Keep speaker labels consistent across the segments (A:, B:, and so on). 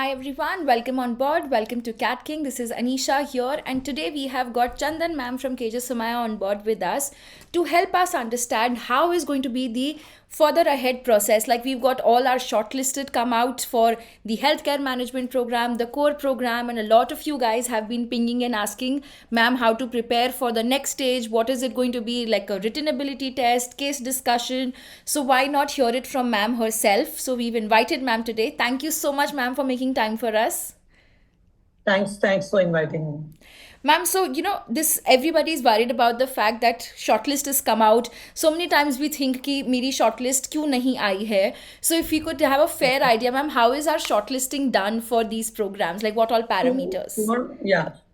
A: Hi everyone, welcome on board. Welcome to CATKing. This is Anisha here, and today we have got Chandan ma'am from KJ Somaiya on board with us to help us understand how is going to be the further ahead process. Like we've got all our shortlisted come out for the healthcare management program, the core program, and a lot of you guys have been pinging and asking ma'am how to prepare for the next stage. What is it going to be, like a written ability test, case discussion? So why not hear it from ma'am herself? So we've invited ma'am today. Thank you so much ma'am for making time for us.
B: Thanks for inviting me.
A: Ma'am, so this everybody is worried about the fact that shortlist has come out. So many times we think कि मेरी shortlist क्यों नहीं आई है. So if we could have a fair idea, ma'am, how is our shortlisting done for these programs? Like what all parameters?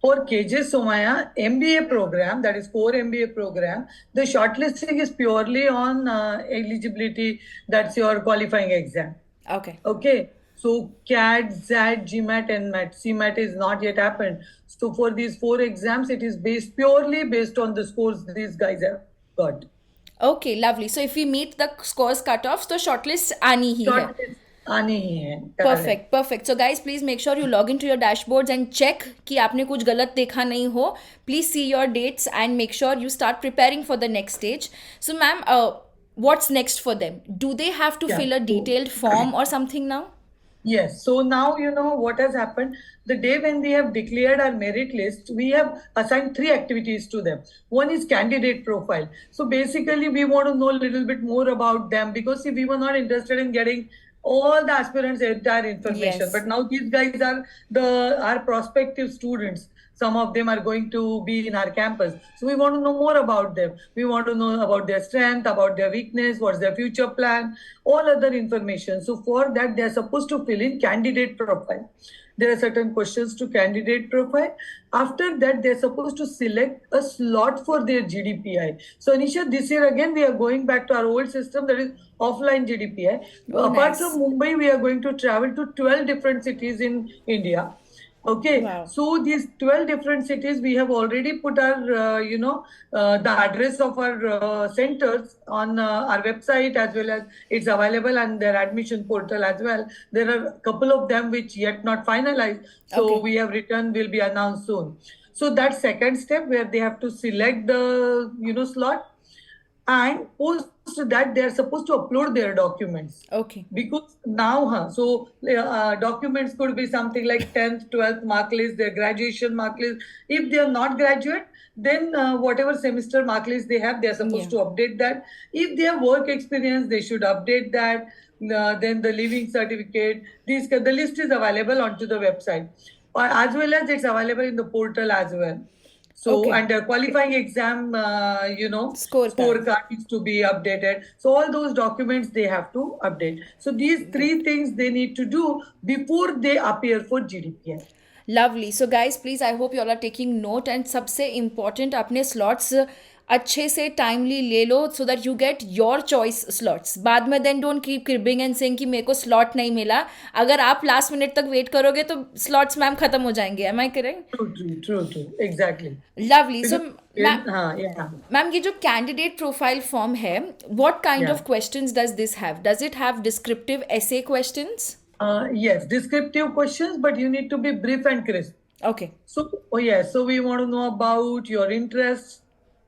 B: For KJ Somaiya MBA program, that is core MBA program, the shortlisting is purely on eligibility. That's your qualifying exam. Okay. So CAT, ZAT, GMAT, NMAT, CMAT is not yet happened. So for these 4 exams, it is purely based on the scores these guys have got.
A: Okay, lovely. So if we meet the scores cutoffs, तो shortlist आनी ही है.
B: Shortlist आनी ही है.
A: Perfect. So guys, please make sure you log into your dashboards and check कि आपने कुछ गलत देखा नहीं हो. Please see your dates and make sure you start preparing for the next stage. So ma'am, what's next for them? Do they have to fill a detailed form or something now?
B: Yes. So now you know what has happened. The day when we have declared our merit list, we have assigned 3 activities to them. One is candidate profile. So basically, we want to know a little bit more about them because see, we were not interested in getting all the aspirants' entire information.
A: Yes.
B: But now these guys are our prospective students. Some of them are going to be in our campus. So we want to know more about them. We want to know about their strength, about their weakness, what's their future plan, all other information. So for that, they're supposed to fill in candidate profile. There are certain questions to candidate profile. After that, they're supposed to select a slot for their GDPI. So Anisha, this year again, we are going back to our old system, that is offline GDPI. Apart from Mumbai, we are going to travel to 12 different cities in India. Okay.
A: Wow.
B: So these 12 different cities, we have already put our, the address of our centers on our website, as well as it's available on their admission portal as well. There are a couple of them which yet not finalized. So we have written will be announced soon. So that second step where they have to select the, slot, and post that they are supposed to upload their documents.
A: Okay.
B: Because now, documents could be something like 10th, 12th mark list, their graduation mark list. If they are not graduate, then whatever semester mark list they have, they are supposed to update that. If they have work experience, they should update that. Then the living certificate. The list is available onto the website, as well as it's available in the portal as well. So, and the qualifying exam, scorecard needs to be updated. So all those documents they have to update. So these 3 things they need to do before they appear for GDPI.
A: Lovely. So guys, please, I hope you all are taking note. And सबसे important, अपने slots अच्छे से timely ले लो so that you get your choice slots. बाद में then don't keep cribbing and saying कि मेरे को slot नहीं मिला. अगर आप last minute तक wait करोगे तो slots मैम खत्म हो जाएंगे. Am I correct?
B: True. Exactly.
A: Lovely. So
B: ma'am,
A: ये जो candidate profile form है, what kind of questions does this have? Does it have descriptive essay questions?
B: Yes, descriptive questions, but you need to be brief and crisp.
A: Okay.
B: So we want to know about your interests.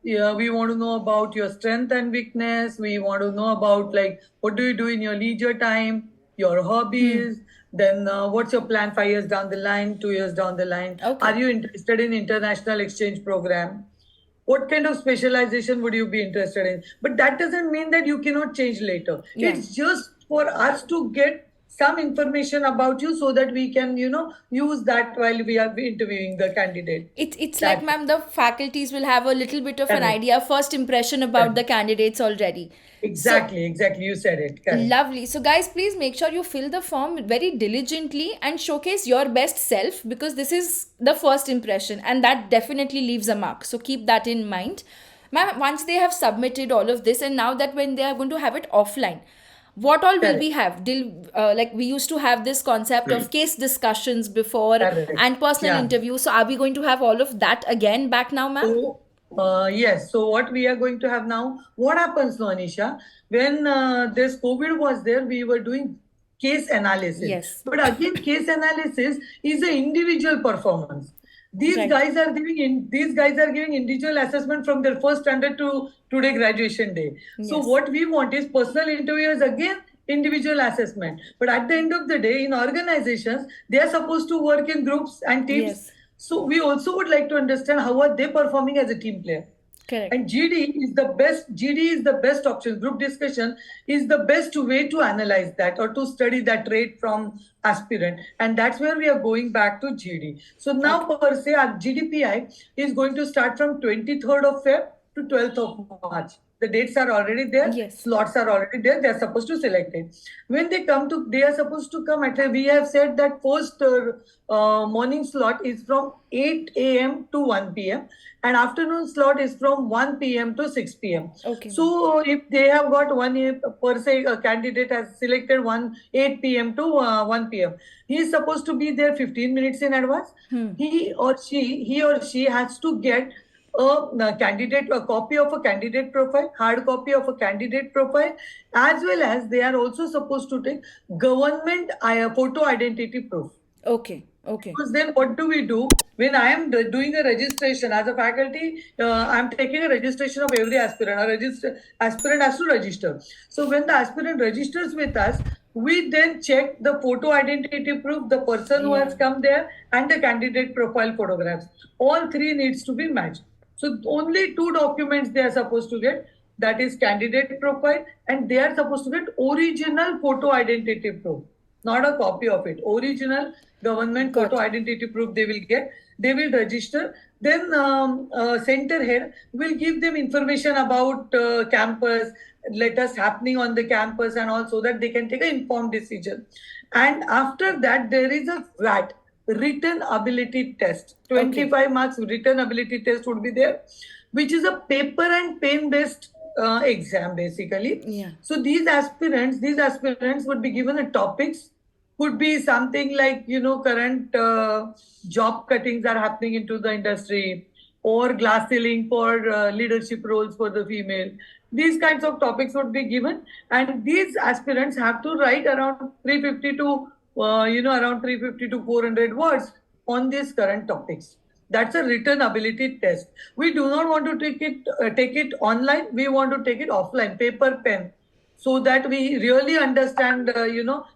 B: Yeah, we want to know about your strength and weakness. We want to know about like what do you do in your leisure time, your hobbies. Then what's your plan 5 years down the line, 2 years down the line?
A: Okay.
B: Are you interested in international exchange program? What kind of specialization would you be interested in? But that doesn't mean that you cannot change later.
A: Yeah.
B: It's just for us to get some information about you so that we can, use that while we are interviewing the candidate.
A: It's like, ma'am, the faculties will have a little bit of an idea, first impression about the candidates already.
B: Exactly. You said it. Correct.
A: Lovely. So guys, please make sure you fill the form very diligently and showcase your best self, because this is the first impression and that definitely leaves a mark. So keep that in mind. Ma'am, once they have submitted all of this, and now that when they are going to have it offline, what all will we have? Like we used to have this concept of case discussions before and personal interviews. So are we going to have all of that again back now, ma'am?
B: Yes. So what we are going to have now, what happens now, Anisha, when this COVID was there, we were doing case analysis.
A: Yes.
B: But again, case analysis is an individual performance. These
A: Right.
B: guys are giving individual assessment from their first standard to today graduation day. So
A: Yes.
B: what we want is personal interviews, again individual assessment. But at the end of the day, in organizations, they are supposed to work in groups and teams.
A: Yes.
B: So we also would like to understand how are they performing as a team player.
A: Correct.
B: And GD is the best option. Group discussion is the best way to analyze that or to study that trait from aspirant. And that's where we are going back to GD. So now per se, our GDPI is going to start from 23rd of Feb to 12th of March. The dates are already there.
A: Yes.
B: Slots are already there. They are supposed to select it. When they are supposed to come at, we have said that first morning slot is from 8 a.m. to 1 p.m. and afternoon slot is from 1 p.m. to 6 p.m.
A: Okay.
B: So if they have got per se, a candidate has selected 8 p.m. to 1 p.m. He is supposed to be there 15 minutes in advance. He or she has to get a copy of a candidate profile, hard copy of a candidate profile, as well as they are also supposed to take government photo identity proof.
A: Okay.
B: Because then what do we do? When I am doing a registration as a faculty, I am taking a registration of every aspirant. Aspirant has to register. So when the aspirant registers with us, we then check the photo identity proof, the person who has come there, and the candidate profile photographs. All three needs to be matched. So only 2 documents they are supposed to get. That is candidate profile, and they are supposed to get original photo identity proof, not a copy of it. Original government photo identity proof they will get. They will register. Then center head will give them information about campus, letters happening on the campus and all, so that they can take an informed decision. And after that, there is a VAT, written ability test. 25 marks written ability test would be there, which is a paper and pen based exam basically.
A: Yeah.
B: So these aspirants would be given a topics. Could be something like, current job cuttings are happening into the industry, or glass ceiling for leadership roles for the female. These kinds of topics would be given, and these aspirants have to write around 350 to 400 words on these current topics. That's a written ability test. We do not want to take it online. We want to take it offline, paper, pen, so that we really understand,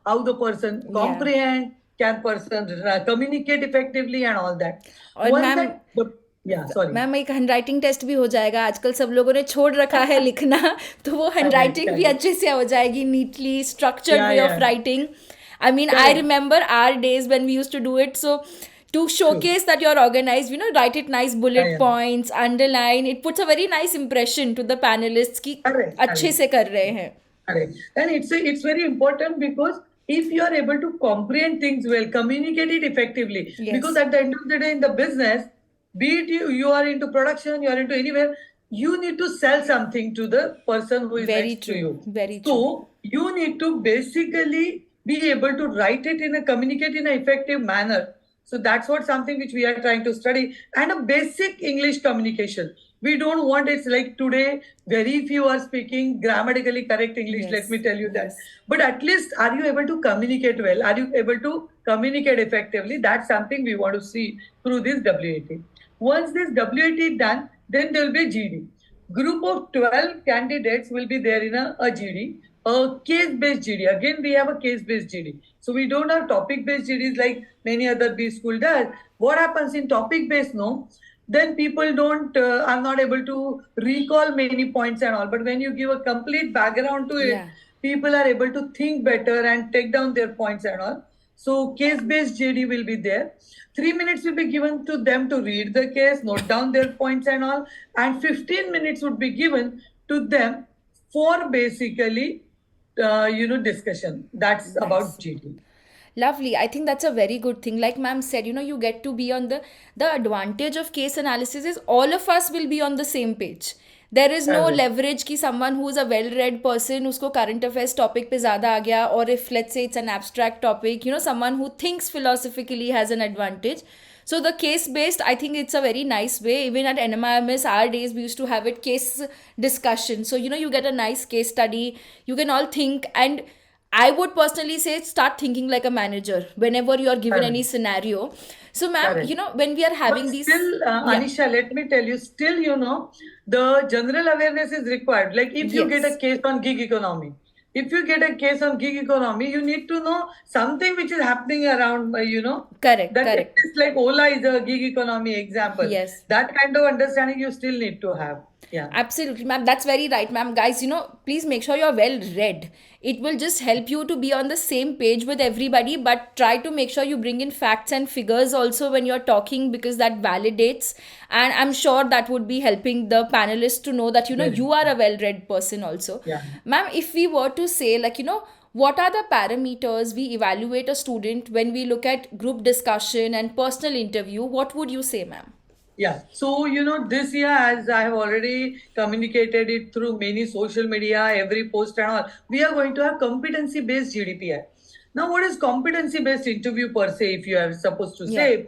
B: how the person comprehend, can person communicate effectively and all that.
A: और ma'am एक handwriting test भी हो जाएगा. आजकल सब लोगों ने छोड़ रखा है लिखना, तो वो हैंडराइटिंग भी अच्छे से हो जाएगी, neatly structured way of writing. I mean, I remember our days when we used to do it. So to showcase that you're organized, write it nice bullet points, underline. It puts a very nice impression to the panelists कि अच्छे से कर रहे हैं.
B: And it's very important, because if you are able to comprehend things well, communicate it effectively, because at the end of the day in the business, be it you are into production, you are into anywhere, you need to sell something to the person who is next to you.
A: Very true.
B: So you need to basically be able to write it communicate in an effective manner. So that's what something which we are trying to study, and a basic English communication. We don't want it's like today, very few are speaking grammatically correct English. Let me tell you that. But at least, are you able to communicate well? Are you able to communicate effectively? That's something we want to see through this WAT. Once this WAT is done, then there will be GD. Group of 12 candidates will be there in a GD. A case-based GD. Again, we have a case-based GD. So we don't have topic-based GDs like many other B school does. What happens in topic-based, then people are not able to recall many points and all. But when you give a complete background to it, people are able to think better and take down their points and all. So case-based GD will be there. 3 minutes will be given to them to read the case, note down their points and all. And 15 minutes would be given to them for basically discussion. That's about GD.
A: Lovely. I think that's a very good thing. Like ma'am said, you get to be on the advantage of case analysis is all of us will be on the same page. There is no leverage कि someone who is a well-read person, उसको current affairs topic पे ज़्यादा आ गया, or if let's say it's an abstract topic, someone who thinks philosophically has an advantage. So the case-based, I think it's a very nice way. Even at NMIMS, our days, we used to have it case discussion. So, you get a nice case study. You can all think, and I would personally say start thinking like a manager whenever you are given any
B: Correct.
A: scenario. So, ma'am,
B: Correct.
A: when we are
B: But
A: having these,
B: still,
A: yeah,
B: Anisha, let me tell you, still, the general awareness is required. Like if you get a
A: yes,
B: case on gig economy, if you get a case on gig economy, you need to know something which is happening around,
A: correct,
B: that it
A: correct.
B: is like Ola is a gig economy example.
A: Yes.
B: That kind of understanding you still need to have. Yeah.
A: Absolutely, ma'am. That's very right, ma'am. Guys, please make sure you're well read. It will just help you to be on the same page with everybody, but try to make sure you bring in facts and figures also when you're talking because that validates. And I'm sure that would be helping the panelists to know that,
B: Very.
A: you are a well read person also.
B: Yeah.
A: Ma'am, if we were to say, like, what are the parameters we evaluate a student when we look at group discussion and personal interview? What would you say, ma'am?
B: Yeah. So, this year, as I have already communicated it through many social media, every post and all, we are going to have competency-based GDPI. Now, what is competency-based interview per se, if you are supposed to
A: Yeah.
B: say?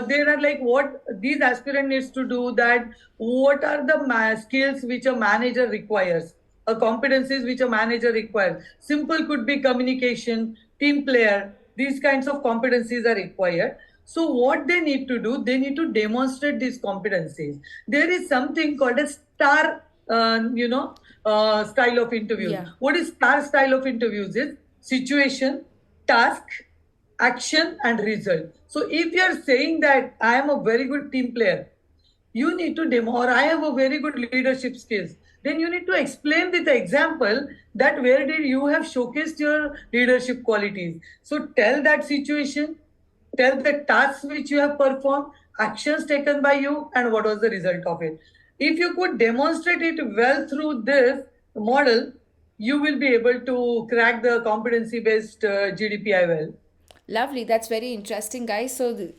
B: There are like what these aspirant needs to do that, what are the skills which a manager requires, competencies which a manager requires. Simple could be communication, team player, these kinds of competencies are required. So what they need to do, they need to demonstrate these competencies. There is something called a star, style of interviews.
A: Yeah.
B: What is star style of interviews is situation, task, action, and result. So if you are saying that I am a very good team player, you need to demo, or I have a very good leadership skills, then you need to explain with the example that where did you have showcased your leadership qualities. So tell that situation, tell the tasks which you have performed, actions taken by you, and what was the result of it. If you could demonstrate it well through this model, you will be able to crack the competency based GDPI well.
A: Lovely. That's very interesting, guys. So,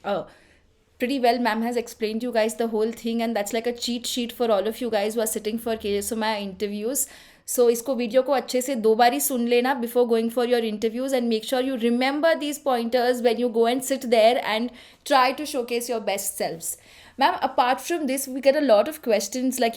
A: pretty well, ma'am has explained you guys the whole thing, and that's like a cheat sheet for all of you guys who are sitting for KSMI interviews. So, इसको video को अच्छे से दो बारी सुन लेना before going for your interviews and make sure you remember these pointers when you go and sit there and try to showcase your best selves. Ma'am, apart from this, we get a lot of questions like,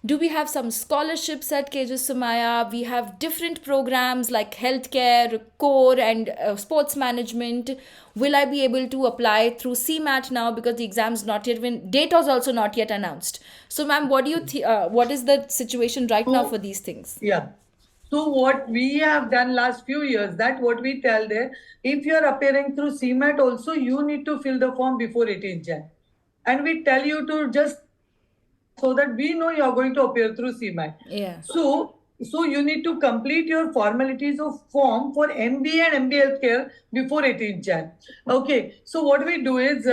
A: do we have some scholarships at KJ Somaiya? We have different programs like healthcare, core, and sports management. Will I be able to apply through CMAT now because the exam's not yet been, date was also not yet announced. So, ma'am, what do you what is the situation right now for
B: So,
A: these things?
B: yeah. So what we have done last few years, that what we tell there, if you are appearing through CMAT also, you need to fill the form before 18 Jan. And we tell you to just so that we know you are going to appear through CMAT.
A: Yeah.
B: So you need to complete your formalities of form for MBA and MBA healthcare before 18th Jan. Okay. So what we do is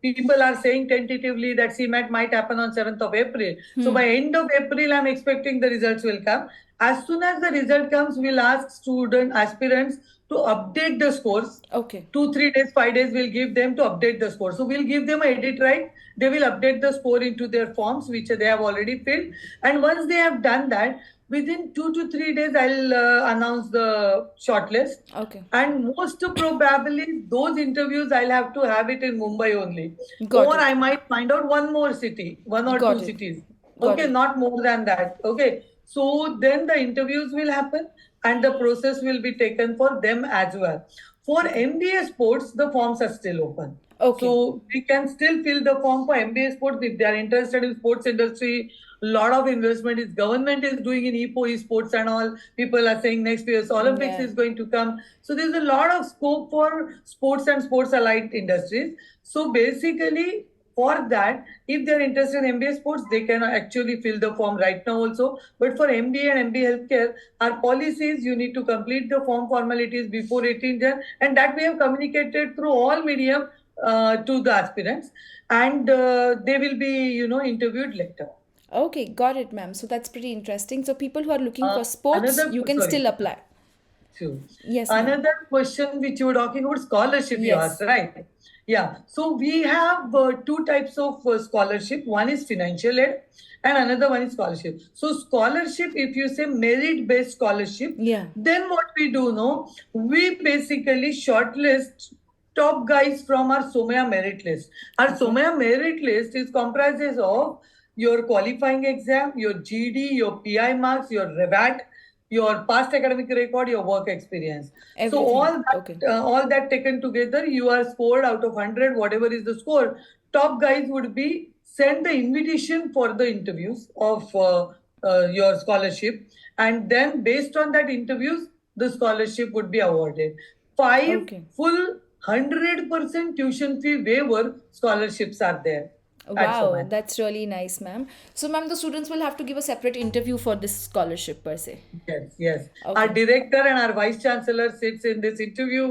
B: people are saying tentatively that CMAT might happen on 7th of April. So by end of April, I'm expecting the results will come. As soon as the result comes, we'll ask student aspirants to update the scores.
A: Okay.
B: 2 3 days 5 days we'll give them to update the score. So we'll give them an edit right, they will update the score into their forms which they have already filled, and once they have done that, within 2 to 3 days I'll announce the shortlist.
A: Okay.
B: And most probably those interviews I'll have to have it in Mumbai only,
A: Got
B: or
A: it.
B: I might find out one more city, one or
A: Got
B: two
A: it.
B: cities.
A: Got
B: Okay,
A: it.
B: not more than that. Okay, so then the interviews will happen and the process will be taken for them as well. For MBA sports, the forms are still open.
A: Okay.
B: So we can still fill the form for MBA sports if they are interested in sports industry. Lot of investment is government is doing in EPO esports and all. People are saying next year's Olympics
A: Yeah.
B: is going to come. So there's a lot of scope for sports and sports allied industries. So basically, for that, if they're interested in MBA sports, they can actually fill the form right now also. But for MBA and MBA healthcare, our policies, you need to complete the form formalities before 18 Jan, and that we have communicated through all medium to the aspirants, and they will be, interviewed later.
A: Okay, got it, ma'am. So that's pretty interesting. So people who are looking for sports,
B: Another,
A: you can
B: sorry.
A: still apply.
B: True.
A: Yes, ma'am.
B: Another question which you were talking about scholarship, you
A: Yes.
B: asked, right? Yeah. So we have two types of scholarship. One is financial aid, and another one is scholarship. So scholarship, if you say merit-based scholarship,
A: Yeah.
B: then what we do, no, we basically shortlist top guys from our Somaiya merit list. Our Somaiya merit list is comprises of your qualifying exam, your GD, your PI marks, your REVAT, your past academic record, your work experience. So
A: Everything. Okay.
B: all that taken together, you are scored out of 100, whatever is the score. Top guys would be send the invitation for the interviews of your scholarship, and then based on that interviews, the scholarship would be awarded. Five
A: Okay.
B: full 100% tuition fee waiver scholarships are there at
A: Wow,
B: Somaiya.
A: that's really nice, ma'am. So, ma'am, the students will have to give a separate interview for this scholarship per se.
B: Yes, yes. Our
A: Okay.
B: director and our vice chancellor sits in this interview,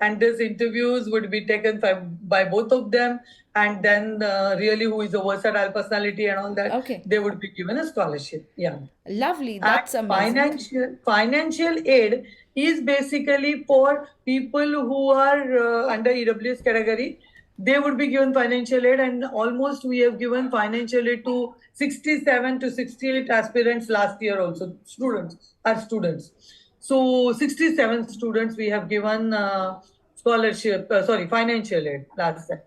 B: and these interviews would be taken by both of them. And then, really, who is a versatile personality and all that,
A: Okay.
B: they would be given a scholarship. Yeah.
A: Lovely.
B: And
A: That's amazing.
B: financial aid is basically for people who are under EWS category. They would be given financial aid, and almost we have given financial aid to 67 to 68 aspirants last year also. Students. So 67 students we have given financial aid last year.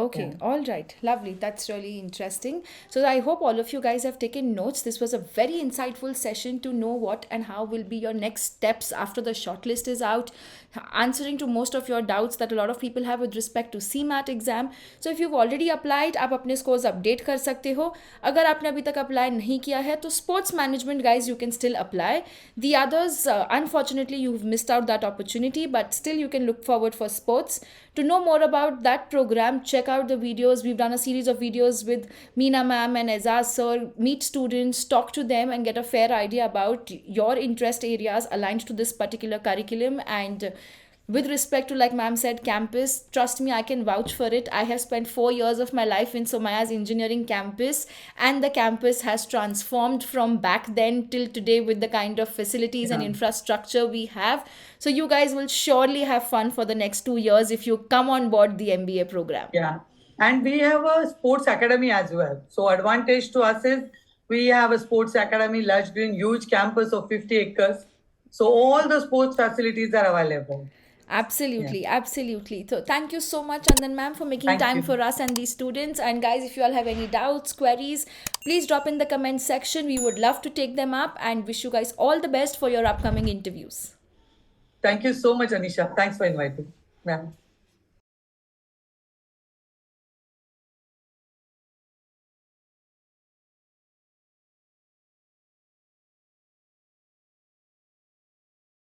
A: Okay,
B: Yeah.
A: all right, lovely. That's really interesting. So, I hope all of you guys have taken notes. This was a very insightful session to know what and how will be your next steps after the shortlist is out, answering to most of your doubts that a lot of people have with respect to CMAT exam. So, if you've already applied, आप अपने scores update कर सकते हो. अगर आपने अभी तक apply नहीं किया है, तो sports management guys you can still apply. The others, unfortunately, you've missed out that opportunity, but still you can look forward for sports. To know more about that program, check out the videos. We've done a series of videos with Meena ma'am and Azaz sir. Meet students, talk to them, and get a fair idea about your interest areas aligned to this particular curriculum. And with respect to, like ma'am said, campus, trust me, I can vouch for it. I have spent 4 years of my life in Somaiya's engineering campus, and the campus has transformed from back then till today with the kind of facilities and
B: Yeah.
A: infrastructure we have. So you guys will surely have fun for the next 2 years if you come on board the MBA program.
B: Yeah. And we have a sports academy as well. So advantage to us is we have a sports academy, large green, huge campus of 50 acres. So all the sports facilities are available.
A: Absolutely, absolutely. So thank you so much, Chandan ma'am, for making
B: Thank
A: time
B: you.
A: for us and these students. And guys, if you all have any doubts, queries, please drop in the comment section. We would love to take them up and wish you guys all the best for your upcoming interviews.
B: Thank you so much, Anisha. Thanks for inviting. Yeah.